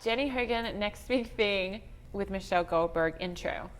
Jenni Hogan, Next Big Thing with Michelle Goldberg intro.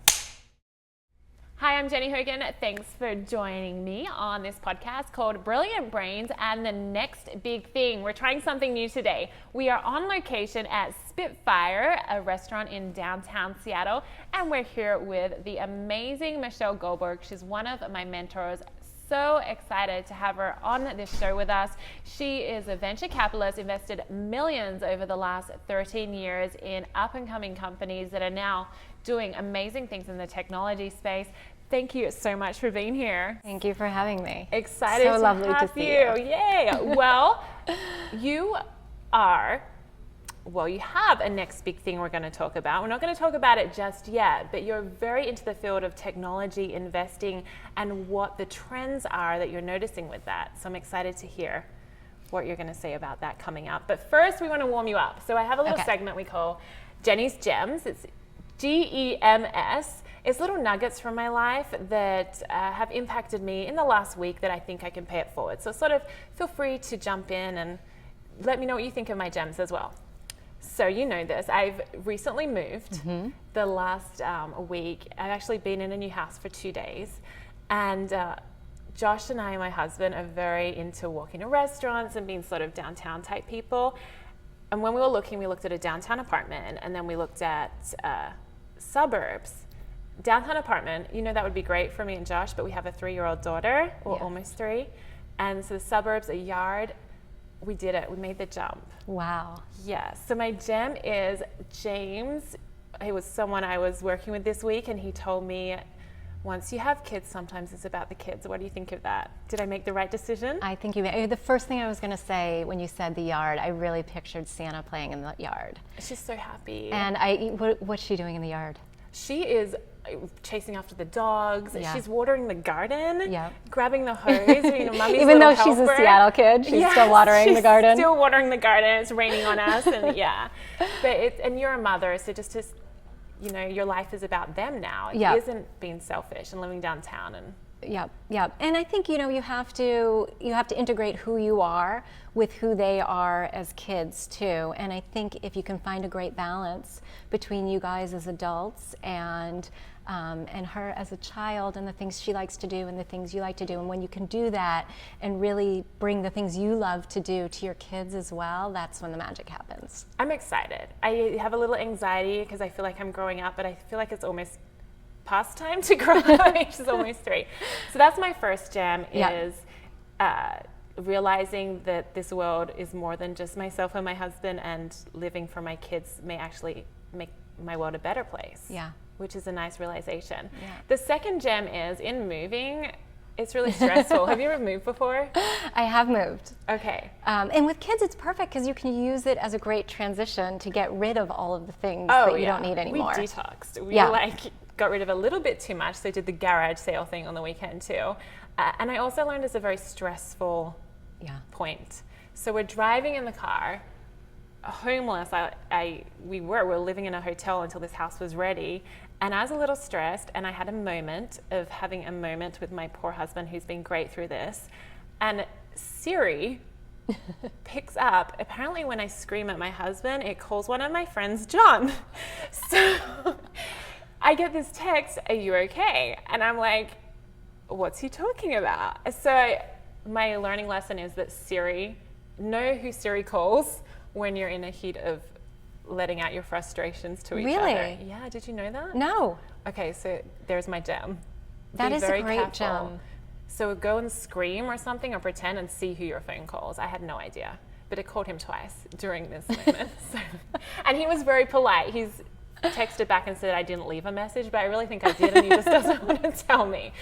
Hi, I'm Jenni Hogan. Thanks for joining me on this podcast called Brilliant Brains and the Next Big Thing. We're trying something new today. We are on location at Spitfire, a restaurant in downtown Seattle, and we're here with the amazing Michelle Goldberg. She's one of my mentors. So excited to have her on this show with us. She is a venture capitalist, invested millions over the last 13 years in up-and-coming companies that are now doing amazing things in the technology space. Thank you so much for being here. Thank you for having me. Excited so to lovely have to see you. Yay. Well, you have a next big thing we're going to talk about. We're not going to talk about it just yet, but you're very into the field of technology investing and what the trends are that you're noticing with that. So I'm excited to hear what you're going to say about that coming up. But first, we want to warm you up. So I have a little segment we call Jenni's Gems. It's GEMS. It's little nuggets from my life that have impacted me in the last week that I think I can pay it forward. So sort of feel free to jump in and let me know what you think of my gems as well. So you know this, I've recently moved the last week. I've actually been in a new house for 2 days. And Josh and I, my husband, are very into walking to restaurants and being sort of downtown type people. And when we were looking, we looked at a downtown apartment and then we looked at suburbs. Downtown apartment, you know, that would be great for me and Josh, but we have a 3-year-old daughter, or almost 3. And so the suburbs, a yard, we did it. We made the jump. Wow. Yeah. So my gem is James. He was someone I was working with this week, and he told me, once you have kids, sometimes it's about the kids. What do you think of that? Did I make the right decision? I think you made. The first thing I was going to say when you said the yard, I really pictured Santa playing in the yard. She's so happy. And what's she doing in the yard? She is chasing after the dogs. Yeah. She's watering the garden, Yeah. grabbing the hose. You know, mommy's Even though little she's a helper. Seattle kid, she's still watering the garden. Still watering the garden. It's raining on us, and and you're a mother, so just to, you know, your life is about them now. It isn't being selfish and living downtown and. Yeah. And I think, you know, you have to integrate who you are with who they are as kids too. And I think if you can find a great balance between you guys as adults and her as a child, and the things she likes to do and the things you like to do, and when you can do that and really bring the things you love to do to your kids as well, that's when the magic happens. I'm excited. I have a little anxiety because I feel like I'm growing up, but I feel like it's almost past time to grow up. She's almost 3. So that's my first gem, is realizing that this world is more than just myself and my husband, and living for my kids may actually make my world a better place. Yeah. Which is a nice realization. Yeah. The second gem is in moving, it's really stressful. Have you ever moved before? I have moved. Okay. And with kids, it's perfect because you can use it as a great transition to get rid of all of the things that you don't need anymore. We detoxed. We got rid of a little bit too much, so did the garage sale thing on the weekend too. And I also learned it's a very stressful point. So we're driving in the car, homeless. We were living in a hotel until this house was ready. And I was a little stressed, and I had a moment of having a moment with my poor husband, who's been great through this. And Siri picks up. Apparently when I scream at my husband, it calls one of my friends John. So I get this text, "Are you okay?" And I'm like, what's he talking about? So my learning lesson is that know who Siri calls when you're in a heat of letting out your frustrations to each other. Really? Yeah, did you know that? No. Okay, so there's my gem. That Be is very a great careful. gem. So go and scream or something, or pretend and see who your phone calls. I had no idea, but it called him twice during this moment. And he was very polite. He's texted back and said I didn't leave a message, but I really think I did, and he just doesn't want to tell me.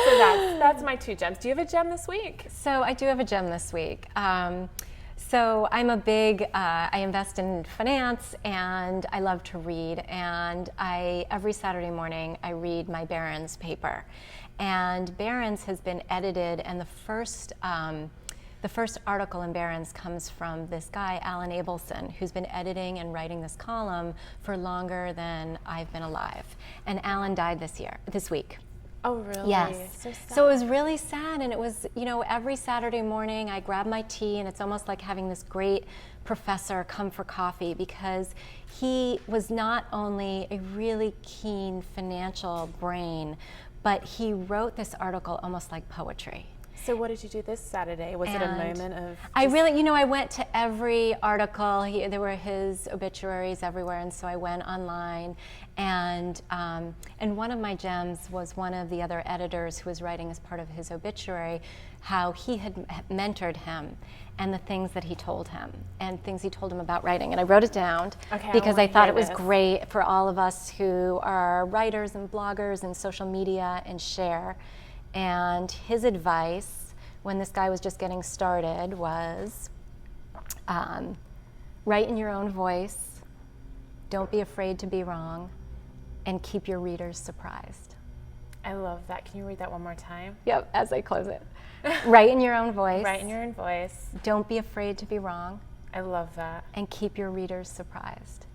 So that's my 2 gems. Do you have a gem this week? So I do have a gem this week. So I'm a big, I invest in finance, and I love to read, and every Saturday morning I read my Barron's paper. And Barron's has been edited, and the first article in Barron's comes from this guy, Alan Abelson, who's been editing and writing this column for longer than I've been alive. And Alan died this week. Oh, really? Yes. So sad. So it was really sad, and it was, every Saturday morning I grab my tea, and it's almost like having this great professor come for coffee, because he was not only a really keen financial brain, but he wrote this article almost like poetry. So what did you do this Saturday? Was it a moment of... I really, I went to every article. There were his obituaries everywhere, and so I went online. And one of my gems was one of the other editors who was writing as part of his obituary, how he had mentored him and the things that he told him and things he told him about writing. And I wrote it down because I thought it was great for all of us who are writers and bloggers and social media and share. And his advice when this guy was just getting started was, write in your own voice, don't be afraid to be wrong, and keep your readers surprised. I love that. Can you read that one more time? Yep, as I close it. Write in your own voice. Write in your own voice. Don't be afraid to be wrong. I love that. And keep your readers surprised.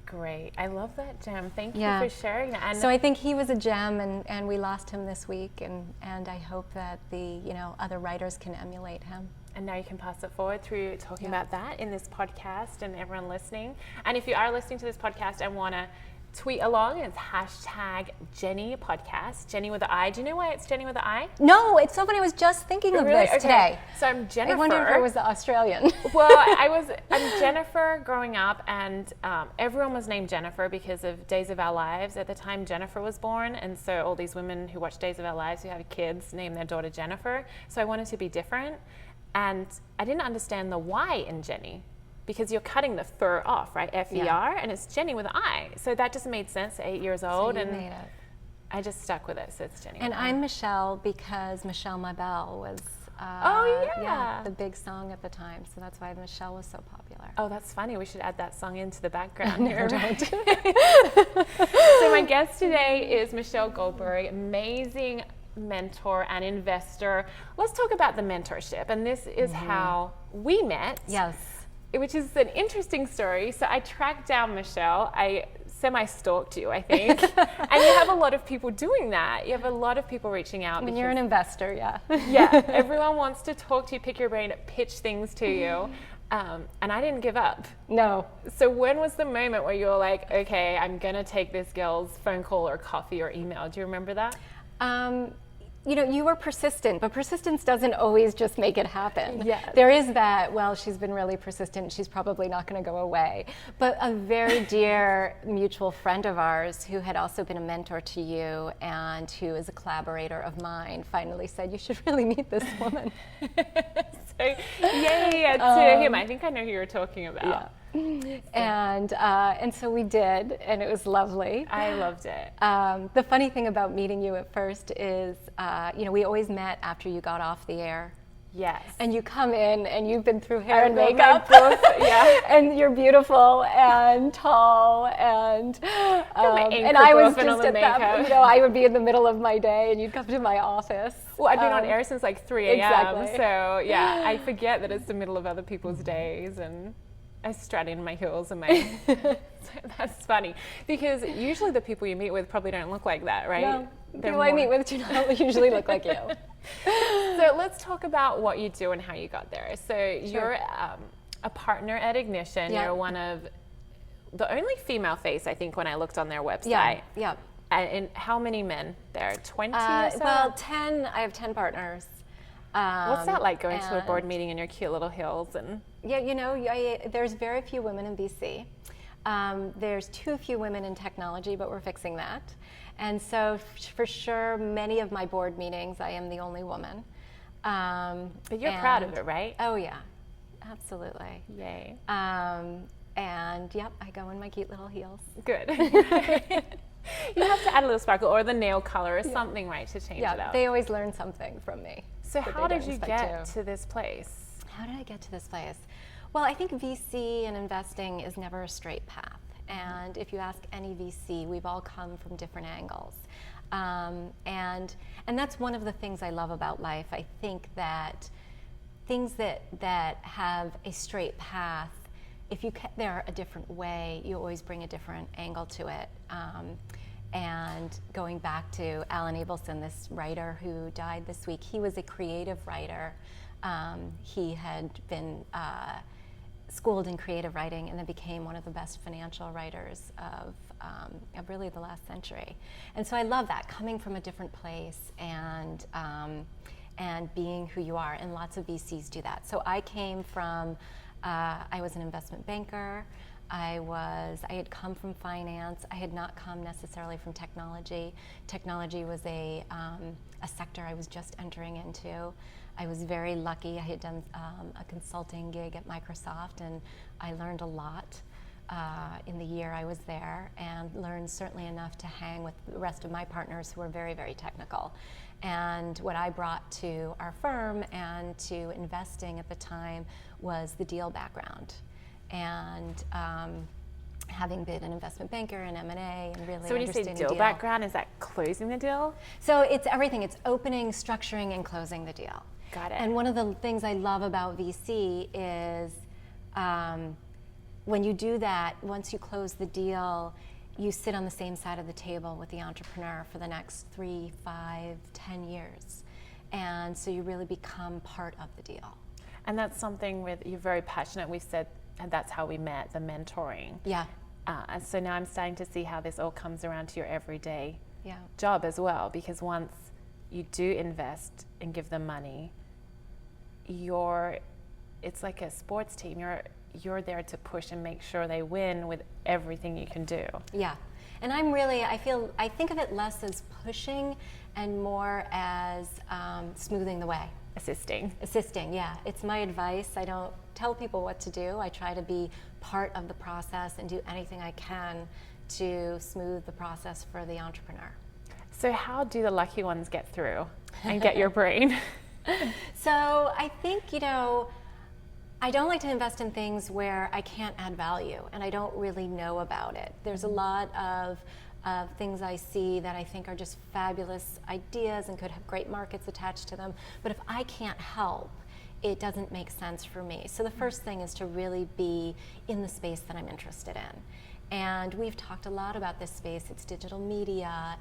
Great. I love that gem. Thank you for sharing that. And so I think he was a gem, and we lost him this week, and I hope that the other writers can emulate him. And now you can pass it forward through talking about that in this podcast and everyone listening. And if you are listening to this podcast and want to tweet along, it's hashtag Jenni Podcast. Jenni with an I. Do you know why it's Jenni with an I? No, it's so funny. I was just thinking of this today. So I'm Jennifer. I wonder if it was the Australian. Well, I'm Jennifer growing up, and everyone was named Jennifer because of Days of Our Lives. At the time, Jennifer was born, and so all these women who watch Days of Our Lives who have kids name their daughter Jennifer. So I wanted to be different, and I didn't understand the Y in Jenni, because you're cutting the fur off, right? F-E-R, and it's Jenni with an I. So that just made sense, 8 years old. So you and made it. I just stuck with it, so it's Jenni. And I'm Michelle because Michelle My Belle was the big song at the time. So that's why Michelle was so popular. Oh, that's funny. We should add that song into the background. No, don't. So my guest today is Michelle Goldberg, amazing mentor and investor. Let's talk about the mentorship. And this is how we met. Yes. Which is an interesting story. So I tracked down Michelle. I semi-stalked you, I think. And you have a lot of people doing that. You have a lot of people reaching out. When you're an investor, yeah. Yeah, everyone wants to talk to you, pick your brain, pitch things to you. And I didn't give up. No. So when was the moment where you were like, okay, I'm going to take this girl's phone call or coffee or email? Do you remember that? You were persistent, but persistence doesn't always just make it happen. Yes. There is that, well, she's been really persistent, she's probably not going to go away. But a very dear mutual friend of ours who had also been a mentor to you and who is a collaborator of mine finally said, you should really meet this woman. So, to him. I think I know who you're talking about. Yeah. And so we did, and it was lovely. I loved it. The funny thing about meeting you at first is, we always met after you got off the air. Yes. And you come in, and you've been through hair and makeup. Yeah. And you're beautiful and tall, and I was just at that. I would be in the middle of my day, and you'd come to my office. Well, I've been on air since like 3 a.m. Exactly. So yeah, I forget that it's the middle of other people's days, and I strut in my heels and my. That's funny, because usually the people you meet with probably don't look like that, right? No, the people I meet with do not usually look like you. So let's talk about what you do and how you got there. So you're a partner at Ignition. Yeah. You're one of the only female face, I think, when I looked on their website. Yeah. And how many men there? 20 or so? Well, 10. I have 10 partners. What's that like, going to a board meeting in your cute little heels? And Yeah, there's very few women in BC. There's too few women in technology, but we're fixing that. And so for sure, many of my board meetings, I am the only woman. But you're proud of it, right? Oh yeah, absolutely. Yay. And yep, I go in my cute little heels. Good. You have to add a little sparkle or the nail color or something, right, to change it up. Yeah, they always learn something from me. So how did you get to this place? How did I get to this place? Well, I think VC and investing is never a straight path. And if you ask any VC, we've all come from different angles. And that's one of the things I love about life. I think that things that have a straight path, if you get there a different way, you always bring a different angle to it. And going back to Alan Abelson, this writer who died this week, he was a creative writer. He had been schooled in creative writing and then became one of the best financial writers of really the last century. And so I love that, coming from a different place and being who you are. And lots of VCs do that. So I came from, I was an investment banker. I had come from finance. I had not come necessarily from technology. Technology was a sector I was just entering into. I was very lucky. I had done a consulting gig at Microsoft, and I learned a lot in the year I was there, and learned certainly enough to hang with the rest of my partners who were very, very technical. And what I brought to our firm and to investing at the time was the deal background. And having been an investment banker and M&A and really So when you say deal background, is that closing the deal? So it's everything. It's opening, structuring, and closing the deal. Got it. And one of the things I love about VC is when you do that, once you close the deal, you sit on the same side of the table with the entrepreneur for the next 3, 5, 10 years. And so you really become part of the deal. And that's something you're very passionate. We said, and that's how we met, the mentoring. Yeah. And so now I'm starting to see how this all comes around to your everyday Yeah. job as well, because once you do invest and give them money, it's like a sports team. You're there to push and make sure they win with everything you can do. Yeah. And I think of it less as pushing and more as smoothing the way. Assisting, yeah. It's my advice. I don't tell people what to do. I try to be part of the process and do anything I can to smooth the process for the entrepreneur. So how do the lucky ones get through and get your brain? So I think, I don't like to invest in things where I can't add value and I don't really know about it. There's a lot of things I see that I think are just fabulous ideas and could have great markets attached to them. But if I can't help, it doesn't make sense for me. So the first thing is to really be in the space that I'm interested in. And we've talked a lot about this space. It's digital media,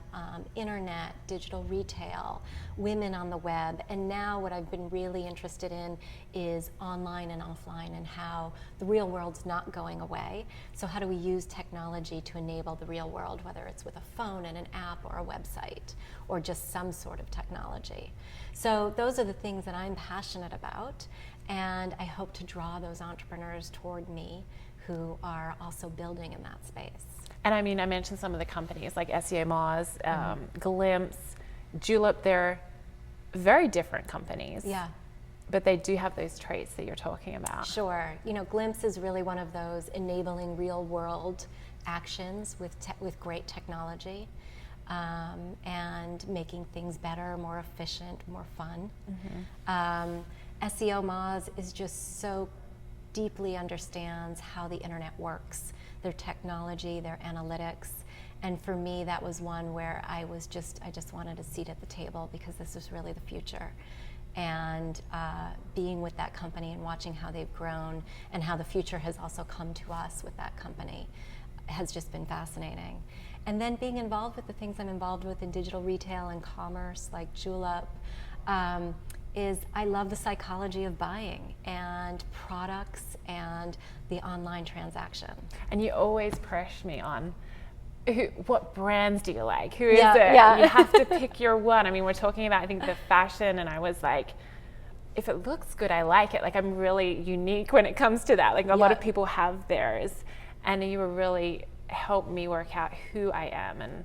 internet, digital retail, women on the web. And now what I've been really interested in is online and offline and how the real world's not going away. So how do we use technology to enable the real world, whether it's with a phone and an app or a website or just some sort of technology. So those are the things that I'm passionate about. And I hope to draw those entrepreneurs toward me who are also building in that space. And I mean, I mentioned some of the companies like SEO Moz, Glimpse, Julep. They're very different companies. Yeah. But they do have those traits that you're talking about. Sure. Glimpse is really one of those enabling real world actions with great technology and making things better, more efficient, more fun. SEO Moz is just so deeply understands how the internet works, their technology, their analytics. And for me, that was one where I just wanted a seat at the table because this was really the future. And being with that company and watching how they've grown and how the future has also come to us with that company has just been fascinating. And then being involved with the things I'm involved with in digital retail and commerce, like Julep, is I love the psychology of buying and products and the online transaction. And you always press me on what brands do you like? Who is it? Yeah. You have to pick your one. I mean, we're talking about, I think, the fashion, and I was like, if it looks good, I like it. Like, I'm really unique when it comes to that. Like, a lot of people have theirs, and you were really helped me work out who I am and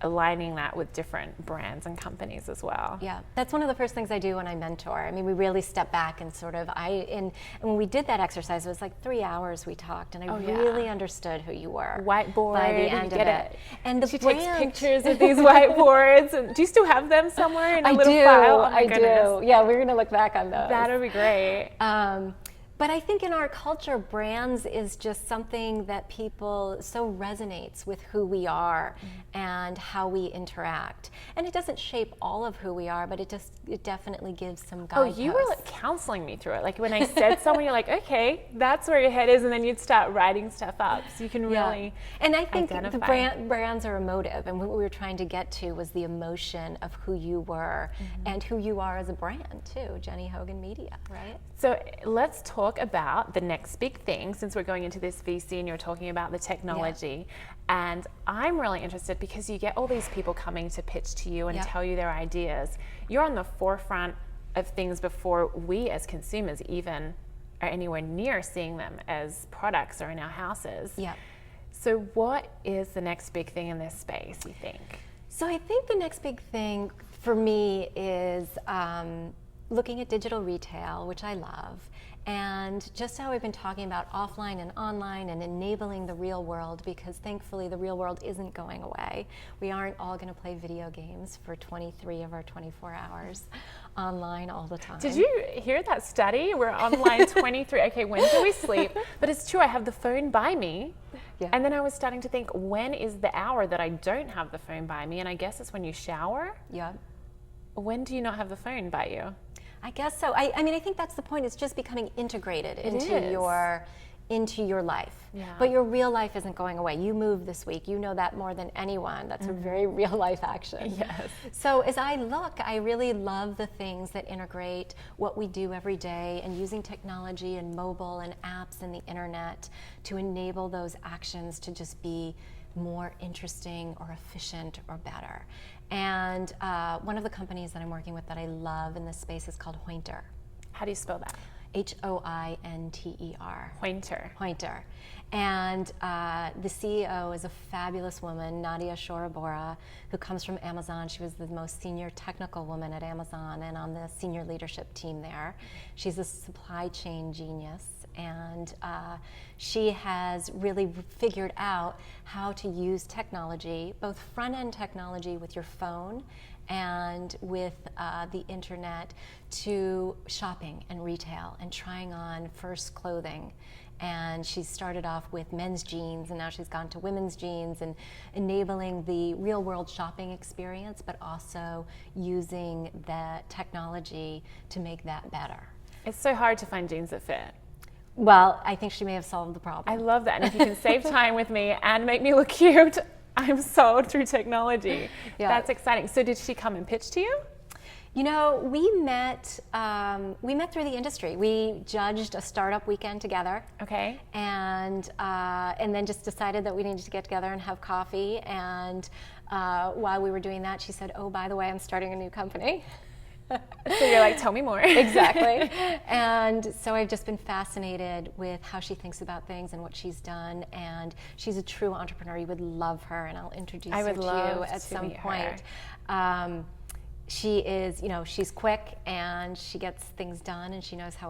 aligning that with different brands and companies as well. Yeah, that's one of the first things I do when I mentor. I mean, we really step back and sort of, and when we did that exercise, it was like 3 hours we talked, and I really understood who you were. Whiteboard, by the end of it. And the she takes pictures of these whiteboards. And do you still have them somewhere in a little file? Oh my goodness. I do. Yeah, we're going to look back on those. That would be great. But I think in our culture, brands is just something that people so resonates with who we are and how we interact. And it doesn't shape all of who we are, but it definitely gives some guideposts. Oh, you were like counseling me through it. Like when I said someone, you're like, okay, that's where your head is, and then you'd start writing stuff up, so you can really And I think identify. the brands are emotive, and what we were trying to get to was the emotion of who you were and who you are as a brand too, Jenni Hogan Media, right? So let's talk about the next big thing, since we're going into this VC and you're talking about the technology. And I'm really interested because you get all these people coming to pitch to you and tell you their ideas. You're on the forefront of things before we as consumers even are anywhere near seeing them as products or in our houses. Yeah. So what is the next big thing in this space, you think? So I think the next big thing for me is looking at digital retail, which I love, and just how I've been talking about offline and online and enabling the real world, because thankfully the real world isn't going away. We aren't all going to play video games for 23 of our 24 hours online all the time. Did you hear that study? We're online 23. Okay, when do we sleep? But it's true, I have the phone by me. Yeah. And then I was starting to think, when is the hour that I don't have the phone by me? And I guess it's when you shower. Yeah. When do you not have the phone by you? I guess so. I mean, I think that's the point. It's just becoming integrated into your life. Yeah. But your real life isn't going away. You moved this week. You know that more than anyone. That's a very real life action. Yes. So as I look, I really love the things that integrate what we do every day and using technology and mobile and apps and the internet to enable those actions to just be more interesting or efficient or better. And one of the companies that I'm working with that I love in this space is called Hointer. How do you spell that? Hointer. Hointer. Hointer. And the CEO is a fabulous woman, Nadia Shorabora, who comes from Amazon. She was the most senior technical woman at Amazon and on the senior leadership team there. She's a supply chain genius, and she has really figured out how to use technology, both front-end technology with your phone and with the internet, to shopping and retail and trying on first clothing. And she started off with men's jeans, and now she's gone to women's jeans, and enabling the real world shopping experience, but also using the technology to make that better. It's so hard to find jeans that fit. Well, I think she may have solved the problem. I love that. And if you can save time with me and make me look cute, I'm sold through technology. Yeah. That's exciting. So did she come and pitch to you? You know, we met through the industry. We judged a startup weekend together. Okay. And then just decided that we needed to get together and have coffee. And while we were doing that, she said, "Oh, by the way, I'm starting a new company." So you're like, tell me more. Exactly. And so I've just been fascinated with how she thinks about things and what she's done. And she's a true entrepreneur. You would love her, and I'll introduce her to you at some point. She is, you know, she's quick and she gets things done, and she knows how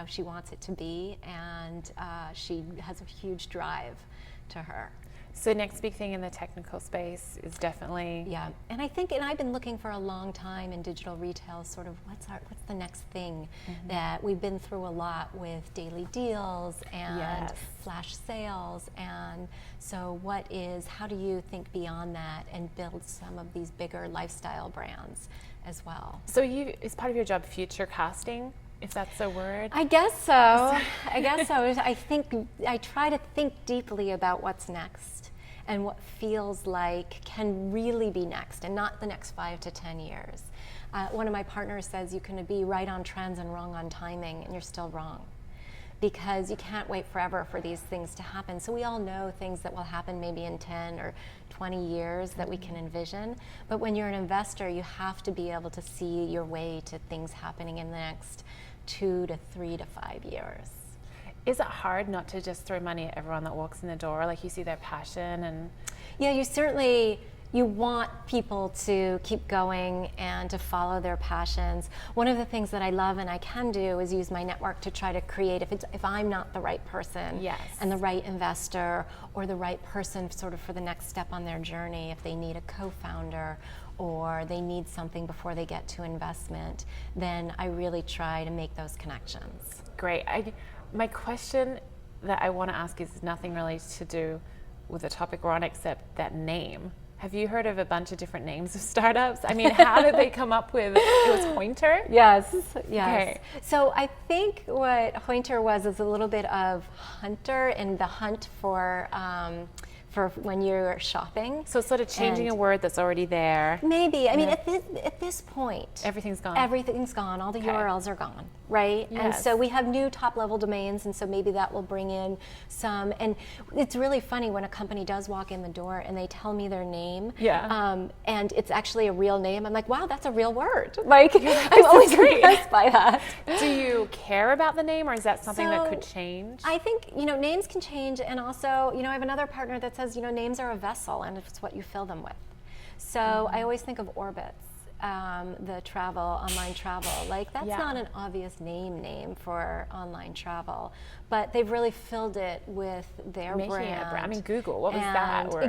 she wants it to be, and she has a huge drive to her. So next big thing in the technical space is definitely... Yeah, and I think, and I've been looking for a long time in digital retail, sort of what's the next thing that we've been through a lot with daily deals and flash sales, and so how do you think beyond that and build some of these bigger lifestyle brands as well? So is part of your job future casting, if that's a word? I guess so. I think I try to think deeply about what's next and what feels like can really be next, and not the next 5 to 10 years. One of my partners says you can be right on trends and wrong on timing, and you're still wrong, because you can't wait forever for these things to happen. So we all know things that will happen maybe in 10 or 20 years that we can envision, but when you're an investor, you have to be able to see your way to things happening in the next 2 to 3 to 5 years. Is it hard not to just throw money at everyone that walks in the door? Like, you see their passion and... Yeah, you certainly you want people to keep going and to follow their passions. One of the things that I love and I can do is use my network to try to create, if I'm not the right person Yes. and the right investor or the right person sort of for the next step on their journey, if they need a co-founder or they need something before they get to investment, then I really try to make those connections. Great. My question that I want to ask is nothing really to do with the topic we're on except that name. Have you heard of a bunch of different names of startups? I mean, how did they come up with, it was Pointer? Yes. Okay. So I think what Pointer was is a little bit of hunter and the hunt for when you're shopping. So sort of changing a word that's already there. Maybe. I mean, at this point, Everything's gone. Everything's gone. All the URLs are gone, right? Yes. And so we have new top-level domains, and so maybe that will bring in some. And it's really funny when a company does walk in the door and they tell me their name, and it's actually a real name. I'm like, wow, that's a real word. Like, I'm always impressed by that. Do you care about the name, or is that something that could change? I think, names can change, and also, I have another partner that says, names are a vessel, and it's what you fill them with. So I always think of Orbitz, the online travel. Like, that's not an obvious name for online travel, but they've really filled it with their Making brand. it a brand. I mean, Google, what was that word?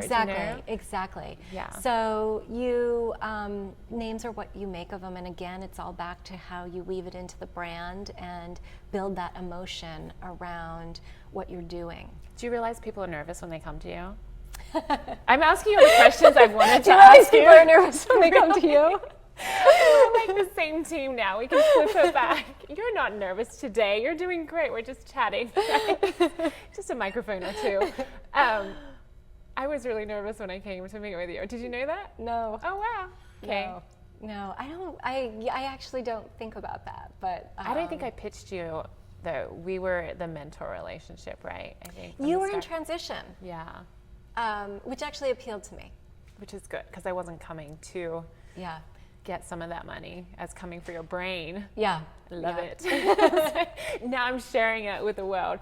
Exactly. Yeah. So names are what you make of them, and again, it's all back to how you weave it into the brand and build that emotion around what you're doing. Do you realize people are nervous when they come to you? I'm asking you the questions I've wanted to ask you. People are nervous when they come to you? We're like the same team now. We can flip it back. You're not nervous today. You're doing great. We're just chatting. Right? Just a microphone or two. I was really nervous when I came to meet with you. Did you know that? No. Oh, wow. Okay. No, I don't. I actually don't think about that. But I don't think I pitched you, though. We were the mentor relationship, right? I think you were in transition. Yeah. Which actually appealed to me. Which is good, because I wasn't coming to get some of that money as coming for your brain. Yeah. Love it. Now I'm sharing it with the world.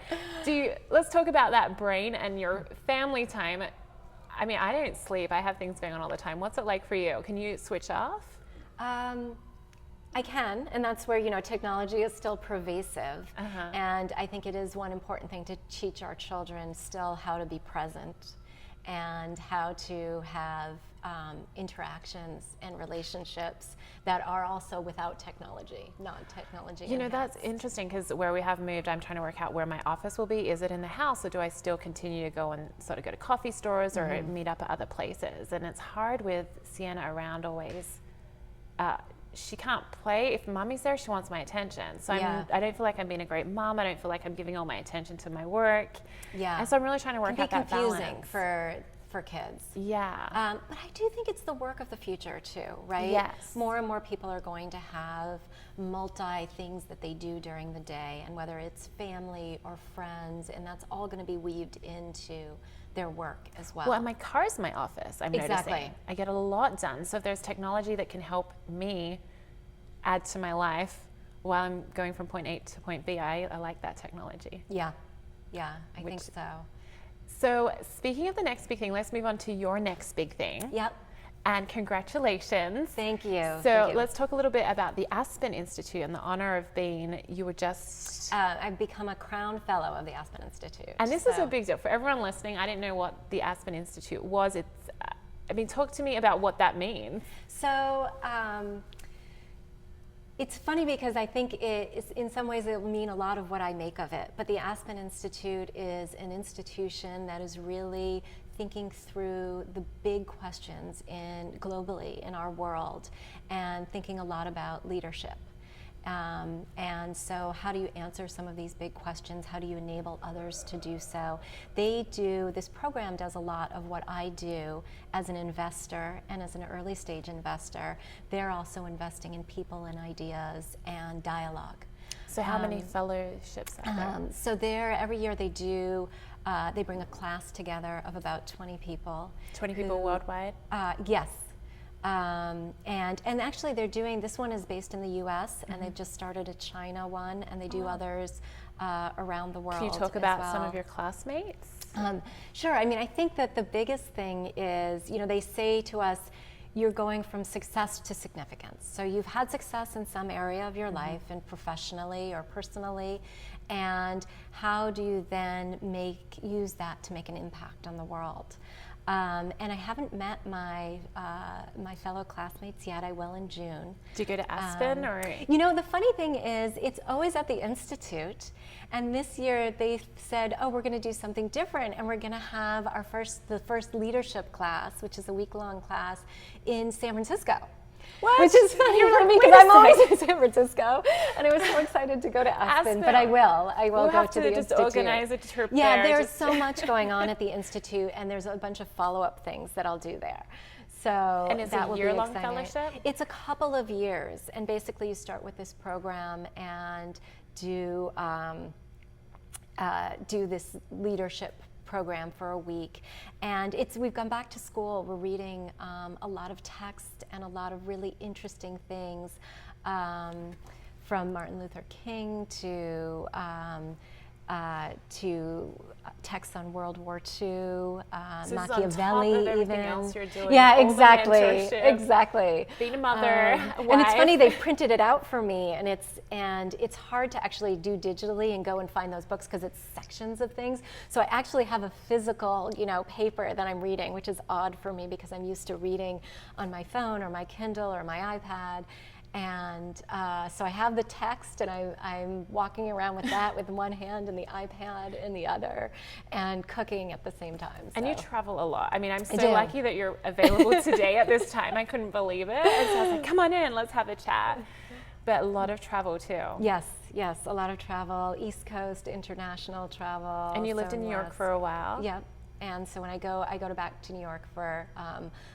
Let's talk about that brain and your family time. I mean, I don't sleep. I have things going on all the time. What's it like for you? Can you switch off? I can, and that's where technology is still pervasive, and I think it is one important thing to teach our children still how to be present and how to have interactions and relationships that are also without technology, non-technology. That's interesting, because where we have moved, I'm trying to work out where my office will be. Is it in the house, or do I still continue to go and sort of go to coffee stores or meet up at other places? And it's hard with Sienna around always. She can't play. If mommy's there, she wants my attention. So I don't feel like I'm being a great mom. I don't feel like I'm giving all my attention to my work. Yeah. And so I'm really trying to work out that balance. It can be confusing for kids. Yeah. But I do think it's the work of the future too, right? Yes. More and more people are going to have multi things that they do during the day, and whether it's family or friends, and that's all going to be weaved into their work as well. Well, and my car's my office, I'm noticing. I get a lot done. So if there's technology that can help me add to my life while I'm going from point A to point B, I like that technology. Yeah, I think so. So speaking of the next big thing, let's move on to your next big thing. Yep. And congratulations. Thank you. So let's talk a little bit about the Aspen Institute and the honor of being, you were just... I've become a Crown Fellow of the Aspen Institute. And this is a big deal. For everyone listening, I didn't know what the Aspen Institute was. Talk to me about what that means. So, it's funny because I think in some ways it will mean a lot of what I make of it. But the Aspen Institute is an institution that is really thinking through the big questions globally in our world, and thinking a lot about leadership. And so how do you answer some of these big questions? How do you enable others to do so? This program does a lot of what I do as an investor and as an early stage investor. They're also investing in people and ideas and dialogue. So how many fellowships are there? So every year they bring a class together of about 20 people. 20 people worldwide? Yes. And actually they're doing, this one is based in the US, and they've just started a China one, and they do others around the world. Can you talk about some of your classmates? Sure. I mean, I think that the biggest thing is, they say to us, you're going from success to significance. So you've had success in some area of your life, and professionally or personally, and how do you then use that to make an impact on the world? And I haven't met my fellow classmates yet. I will in June. Do you go to Aspen or? The funny thing is, it's always at the Institute. And this year they said, oh, we're going to do something different, and we're going to have the first leadership class, which is a week-long class, in San Francisco. What? Which is funny for me because I'm always in San Francisco, and I was so excited to go to Aspen. But I will we'll go to the just Institute. Organize a trip there. Yeah, there's so much going on at the Institute, and there's a bunch of follow-up things that I'll do there. So and it's that a will year-long be exciting. fellowship? It's a couple of years, and basically you start with this program and do this leadership program for a week, and we've gone back to school. We're reading a lot of text and a lot of really interesting things, from Martin Luther King to texts on World War II, so Machiavelli, on top of even. Else you're doing, yeah, all the exactly. Being a mother, and it's funny, they printed it out for me, and it's hard to actually do digitally and go and find those books because it's sections of things. So I actually have a physical, paper that I'm reading, which is odd for me because I'm used to reading on my phone or my Kindle or my iPad. And so I have the text, and I'm walking around with that with one hand and the iPad in the other, and cooking at the same time. And you travel a lot. I mean, I'm so do. lucky that you're available today at this time. I couldn't believe it. And so I was like, come on in, let's have a chat. But a lot of travel too. Yes, a lot of travel, East Coast, international travel. And you lived in New York for a while? Yep. And so when I go back to New York for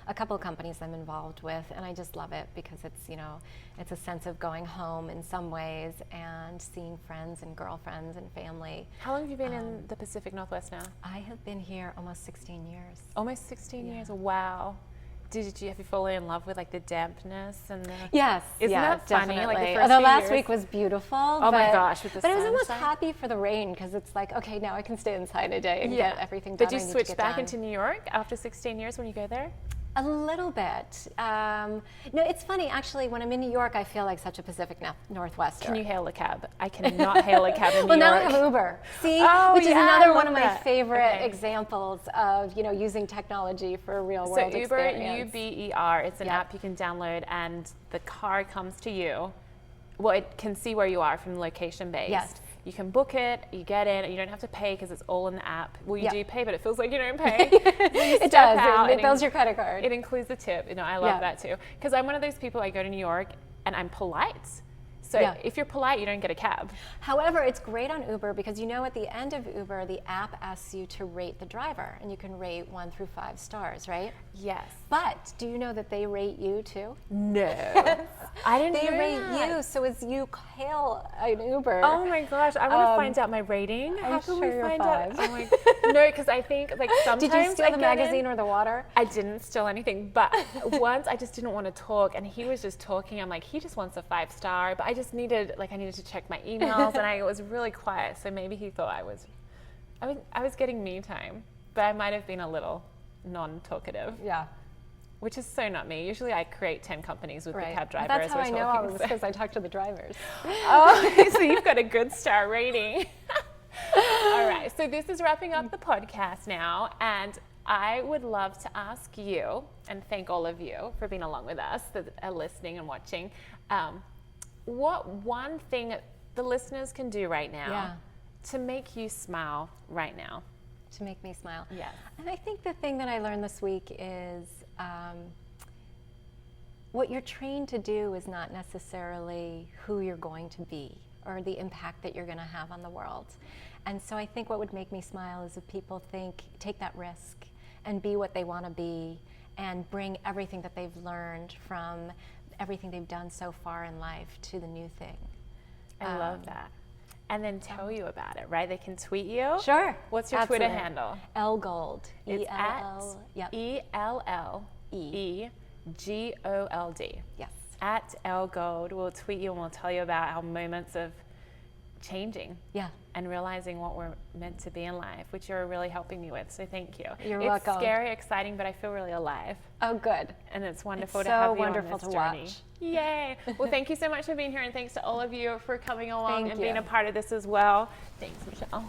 a couple of companies I'm involved with, and I just love it because it's a sense of going home in some ways and seeing friends and girlfriends and family. How long have you been in the Pacific Northwest now? I have been here almost 16 years. Almost 16 years? Wow. Have you fallen in love with the dampness and the? Yes, Isn't that funny? definitely. The Although last week was beautiful. Oh my gosh, with the But I was almost sunshine. happy for the rain because it's like, okay, now I can stay inside a day and get everything done. Did you switch back into New York after 16 years when you go there? A little bit. No, it's funny, actually, when I'm in New York, I feel like such a Pacific Northwester. Can you hail a cab? I cannot hail a cab in New Well, now York. I have Uber. See? Oh, Which is yeah, another I one of love my that. favorite examples of, using technology for a real world So Uber, experience. UBER, it's an app you can download, and the car comes to you. Well, it can see where you are from location based. Yes. You can book it, you get in, and you don't have to pay because it's all in the app. Well, you do pay, but it feels like you don't pay. It does. It bills your credit card. It includes the tip. I love that too. Because I'm one of those people, I go to New York and I'm polite. So if you're polite, you don't get a cab. However, it's great on Uber because at the end of Uber, the app asks you to rate the driver, and you can rate 1 through 5 stars, right? Yes. But do you know that they rate you too? No. I didn't know They rate that. you, so as you hail an Uber. Oh my gosh, I want to find out my rating. How can we find out? Oh my, no, because I think sometimes Did you steal I the get magazine in, or the water? I didn't steal anything, but once I just didn't want to talk, and he was just talking. I'm like, he just wants a 5-star, but I just needed I needed to check my emails, and I was really quiet. So maybe he thought I was getting me time, but I might have been a little non-talkative. Yeah. Which is so not me. Usually I create 10 companies with the cab driver. That's as how we're I know talking, I was, because I talked to the drivers. Oh, so you've got a good star rating. All right, so this is wrapping up the podcast now, and I would love to ask you, and thank all of you for being along with us, that are listening and watching. What one thing the listeners can do right now to make you smile right now? To make me smile. Yes. And I think the thing that I learned this week is what you're trained to do is not necessarily who you're going to be or the impact that you're going to have on the world. And so I think what would make me smile is if people take that risk and be what they want to be and bring everything that they've learned from everything they've done so far in life to the new thing. I love that. And then tell you about it, right? They can tweet you. Sure. What's your Twitter handle? Gold. It's Yep. ELLEGOLD. Yes. At Gold. We'll tweet you and we'll tell you about our moments of changing. Yeah. And realizing what we're meant to be in life, which you're really helping me with. So thank you. You're it's welcome. Scary, exciting, but I feel really alive. Oh, good. And it's wonderful It's to have so you wonderful on this to journey. watch. Yay. Well, thank you so much for being here, and thanks to all of you for coming along Thank and being you. a part of this as well. Thanks, Michelle.